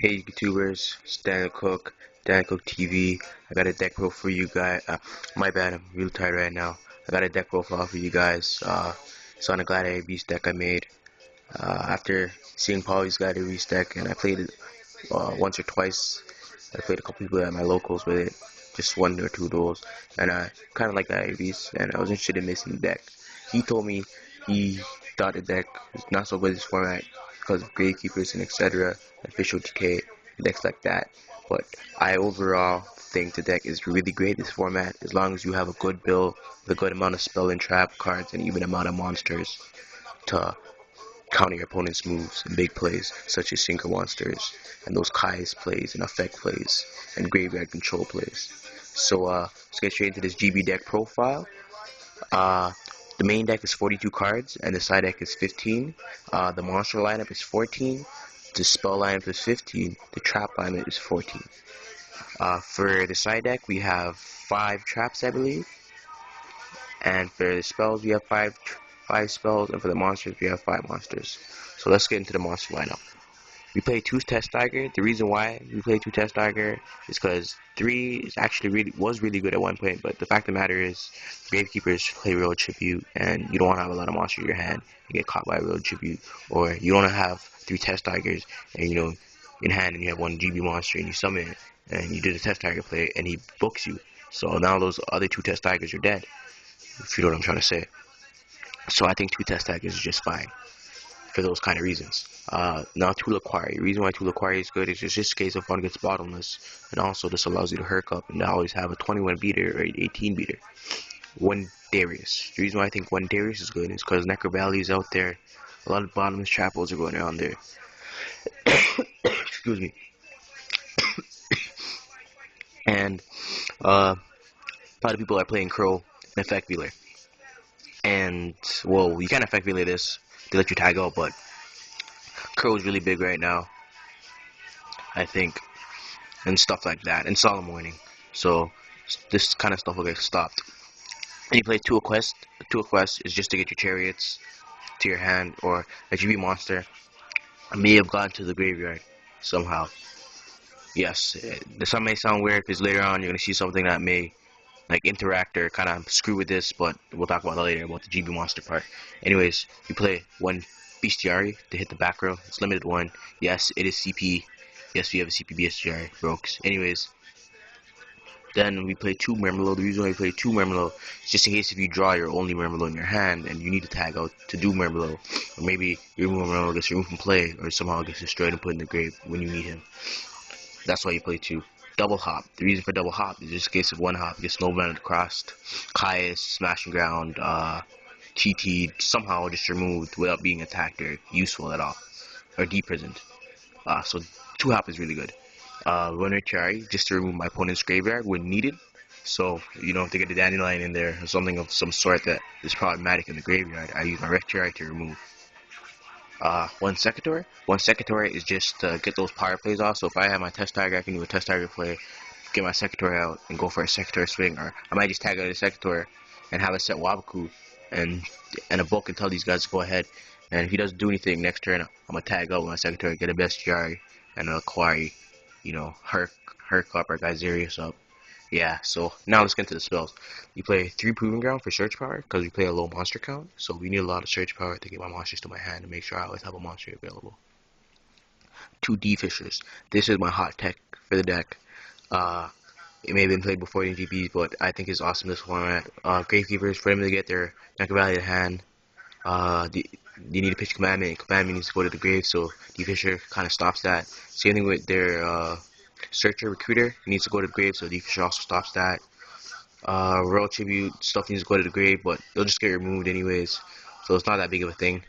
Hey YouTubers, it's DanielCoOkTv. I got a deck pro for you guys. My bad, I'm really tired right now. I got a deck profile for you guys. It's on a Gladiator Beast deck I made. After seeing Polly's Gladiator Beast deck, and I played it once or twice. I played a couple people at my locals with it, just one or two duels, and I kind of like Gladiator Beast, and I was interested in mixing the deck. He told me he thought the deck was not so good in this format because of Gravekeepers and etc. Official decay, decks like that. But I overall think the deck is really great in this format as long as you have a good build with a good amount of spell and trap cards and even amount of monsters to counter your opponent's moves and big plays such as Synchro Monsters and those Kai's plays and effect plays and graveyard control plays. So let's get straight into this GB deck profile. Uh, the main deck is 42 cards and the side deck is 15. The monster lineup is 14. The spell lineup is 15. The trap lineup is 14. For the side deck we have 5 traps I believe. And for the spells we have 5 spells, and for the monsters we have 5 monsters. So let's get into the monster lineup. We play 2 Test Tiger. The reason why we play 2 Test Tiger is because 3 is actually was really good at one point, but the fact of the matter is Gravekeepers play Real Tribute, and you don't want to have a lot of monsters in your hand and get caught by Real Tribute, or you don't want to have 3 Test Tigers and in hand and you have 1 GB monster and you summon it and you did a Test Tiger play and he books you. So now those other 2 Test Tigers are dead, if you know what I'm trying to say. So I think 2 Test Tigers is just fine for those kind of reasons. Now Tula Quarry. The reason why Tula Quarry is good is just in case if one gets bottomless, and also this allows you to herc up and always have a 21 beater or 18 beater. 1 Darius. The reason why I think 1 Darius is good is because Necro Valley is out there. A lot of bottomless trapos are going around there. Excuse me. And a lot of people are playing Crow and Effect Wheeler. And well, you can't Effect Wheeler this. They let you tag out, but Crow is really big right now, I think, and stuff like that, and Solemn Warning. So this kind of stuff will get stopped. And you play Two Quest. Two Quest is just to get your chariots to your hand, or a GB monster may have gone to the graveyard somehow. Yes, this may sound weird because later on you're gonna see something that may like interact or kind of screw with this, but we'll talk about that later about the GB monster part. Anyways, you play 1 Bestiary to hit the back row. It's limited 1. Yes, it is CP. Yes, we have a CP Bestiary. Brokes. Anyways, then we play 2 Mermelo. The reason why we play 2 Mermelo is just in case if you draw your only Mermelo in your hand and you need to tag out to do Mermelo, or maybe your Mermelo gets removed from play or somehow gets destroyed and put in the grave when you need him. That's why you play 2. Double hop. The reason for double hop is just in case of 1 hop, you get snowbound crossed, Caius, smashing ground, TT'd, somehow just removed without being attacked or useful at all, or deprisoned. So 2 hop is really good. Runner Cherry, just to remove my opponent's graveyard when needed. So, if they get a Dandelion in there or something of some sort that is problematic in the graveyard, I use my Red Cherry to remove. 1 Secretary. 1 Secretary is just to get those power plays off. So if I have my Test Tiger, I can do a Test Tiger play, get my Secretary out, and go for a Secretary swing. Or I might just tag out a Secretary and have a set Wabaku and a book and tell these guys to go ahead. And if he doesn't do anything next turn, I'm gonna tag out with my Secretary, get a Bestiary and a Quarry, Herc up or Geyserius up. Yeah, so now let's get into the spells. You play 3 Proving Ground for search power, because we play a low monster count, so we need a lot of search power to get my monsters to my hand and make sure I always have a monster available. 2 D-Fishers. This is my hot tech for the deck. It may have been played before in GPs, but I think it's awesome this format. Gravekeepers, for them to get their Necro Valley in hand, they need to pitch Commandment, and Commandment needs to go to the grave, so D-Fisher kind of stops that. Same thing with their Searcher Recruiter, he needs to go to the grave, so D-Fisher also stops that. Royal Tribute, stuff needs to go to the grave, but they'll just get removed anyways, so it's not that big of a thing.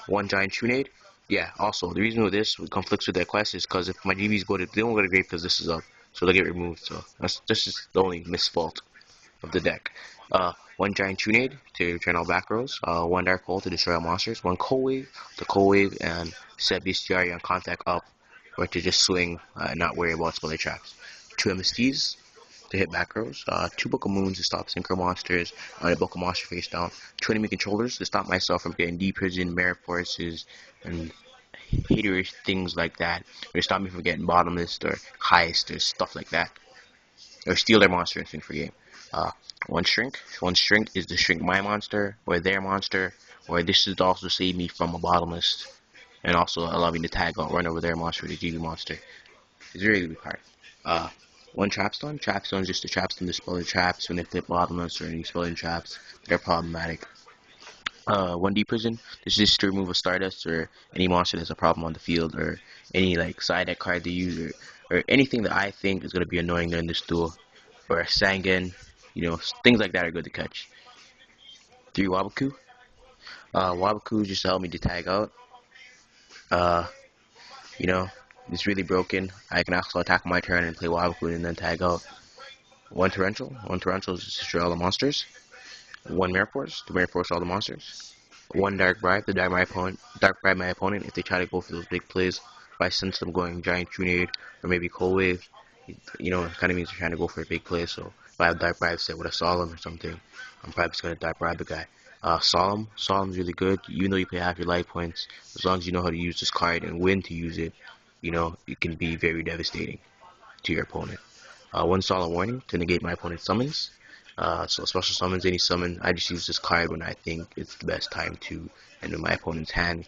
1 Giant Trunade. Yeah, also, the reason with this conflicts with that quest is because if my GBs they don't go to the grave because this is up, so they'll get removed, so this is the only misfault of the deck. 1 Giant Trunade to return all back rows, 1 Dark Hole to destroy all monsters, 1 Cold Wave to Cold Wave and set Bestiary on contact up, or to just swing and not worry about spell traps. 2 MSTs to hit back rows, 2 Book of Moons to stop Synchro Monsters on a Book of Monster face down, 2 enemy controllers to stop myself from getting deprisoned, Merit Forces, and haterish things like that, or stop me from getting bottomless or highest or stuff like that, or steal their monster and for game. Uh, one shrink is to shrink my monster or their monster, or this is to also save me from a bottomless and also allow me to tag out, run over their monster with a GB monster. It's a really good card. Uh, one Trapstone. Trapstone is just to Trapstone dispel traps when they flip bottomless or any spelling traps that are problematic. 1D Prison. This is just to remove a Stardust or any monster that's a problem on the field, or any like side deck card they use, or anything that I think is going to be annoying during this duel, or a Sangan. Things like that are good to catch. 3 Wabaku. Wabaku just to help me to tag out. Uh, you know, it's really broken. I can also attack my turn and play Wabaku and then tag out. One Torrential. One Torrential is just to destroy all the monsters. One Mirror Force to Mirror Force all the monsters. One Dark Bribe to dark bribe my opponent if they try to go for those big plays. If I sense them going Giant Trunade or maybe Cold Wave, it kind of means they're trying to go for a big play. So if I have Dark Bribe set with a Solemn or something, I'm probably just going to Dark Bribe the guy. Solemn's really good, even though you play half your life points. As long as you know how to use this card and when to use it, it can be very devastating to your opponent. One Solemn Warning to negate my opponent's summons. So special summons, any summon, I just use this card when I think it's the best time to, and when my opponent's hand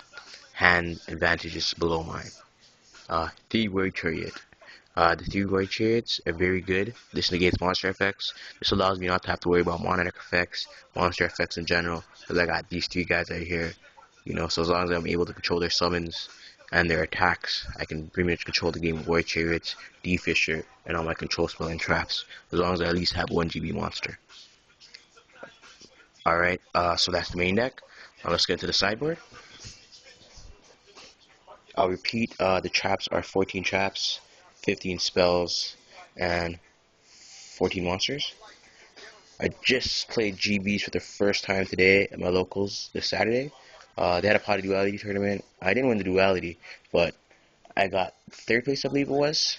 advantage is below mine. 3 Warrior Chariot. The 3 Warrior Chariots are very good. This negates monster effects. This allows me not to have to worry about monarch effects, monster effects in general, because I got these 3 guys right here. So as long as I'm able to control their summons and their attacks, I can pretty much control the game with Warrior Chariots, D-Fisher, and all my control spell and traps, as long as I at least have 1 GB monster. Alright, so that's the main deck. Now let's get into the sideboard. I'll repeat, the traps are 14 traps, 15 spells, and 14 monsters. I just played GBs for the first time today at my locals this Saturday. They had a pot of duality tournament. I didn't win the duality, but I got 3rd place, I believe it was.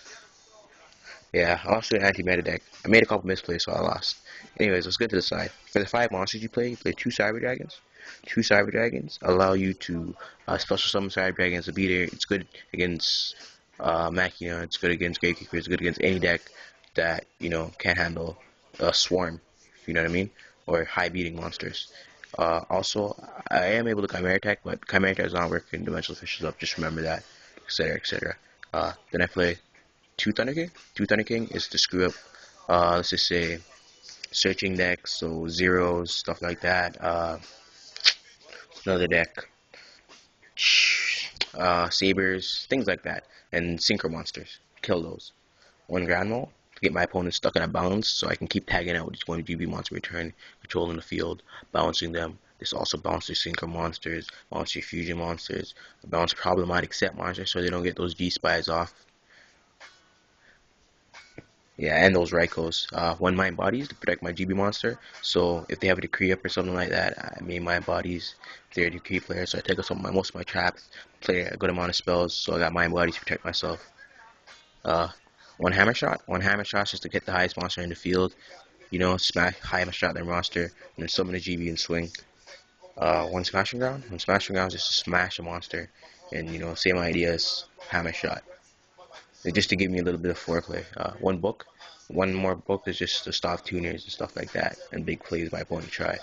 Yeah, I lost to an anti-meta deck. I made a couple misplays, so I lost. Anyways, let's get to the side. For the 5 monsters you play 2 Cyber Dragons. 2 Cyber Dragons allow you to special summon Cyber Dragons to be there. It's good against Machina, it's good against Gatekeeper, it's good against any deck that, can't handle a Swarm, you know what I mean? Or high beating monsters. Also, I am able to Chimera attack, but Chimera attack does not work in Dimensional Fishes Up, just remember that, etc., etc. Then I play 2 Thunder King. 2 Thunder King is to screw up, let's just say, searching decks, so zeros, stuff like that. Another deck, sabers, things like that, and synchro monsters. Kill those. 1 Grand Mole to get my opponent stuck in a bounce, so I can keep tagging out with just 1 GB monster return, controlling the field, bouncing them. This also bounces synchro monsters, monster fusion monsters, bounce problematic set monsters, so they don't get those G spies off. Yeah, and those Raikos. 1 Mind Bodies to protect my GB monster. So if they have a decree up or something like that, I made Mind Bodies. If they're a decree player, so I take up most of my traps, play a good amount of spells, so I got Mind Bodies to protect myself. 1 Hammer Shot. 1 Hammer Shot just to get the highest monster in the field. Smash Hammer Shot their monster, and then summon a GB and swing. 1 Smashing Ground. 1 Smashing Ground is just to smash a monster, and same idea as Hammer Shot. Just to give me a little bit of foreplay. 1 book. 1 more book is just to stop tuners and stuff like that, and big plays my opponent try.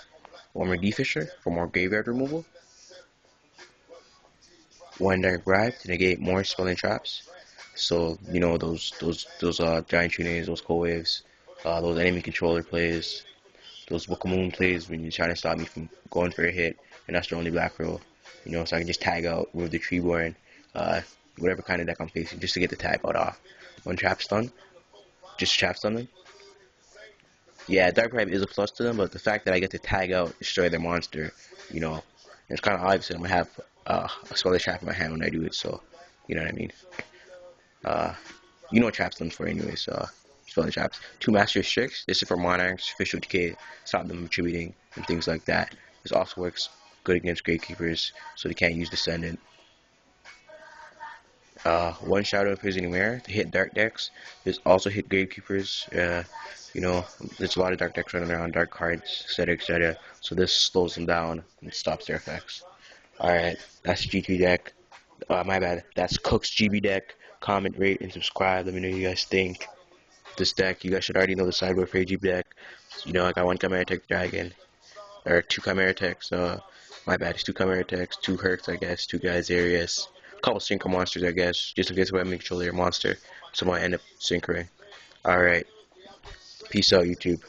1 more D-Fisher for more graveyard removal. 1 Dark Bribe to negate more spelling traps. So those giant tuners, those cold waves, those enemy controller plays, those Book of Moon plays when you're trying to stop me from going for a hit, and that's the only black roll. So I can just tag out with the Treeborn, whatever kind of deck I'm facing, just to get the tag out off. 1 Trap Stun, just trap stun them. Yeah, Dark Bribe is a plus to them, but the fact that I get to tag out, destroy their monster, it's kind of obvious that I'm going to have a spell trap in my hand when I do it, so, you know what I mean. You know what trap stun's for anyways, spell traps. 2 Master Restricts, this is for Monarchs, Official Decay, stop them from attributing, and things like that. This also works good against Gatekeepers, so they can't use Descendant. 1 Shadow Imprisoning Mirror to hit dark decks. This also hit Gravekeepers. There's a lot of dark decks running around, dark cards, etc., etc. So this slows them down and stops their effects. Alright, that's the G3 deck. My bad. That's Cook's GB deck. Comment, rate, and subscribe. Let me know what you guys think. This deck, you guys should already know the sideboard for GB deck. You know, I got one Chimera Tech Dragon, or two Chimera Techs. My bad. It's two Chimera Techs, two Hercs, I guess, two Geyserius, a couple Synchro monsters, I guess, just in case I make control your monster. So I might end up synchroing. Alright. Peace out, YouTube.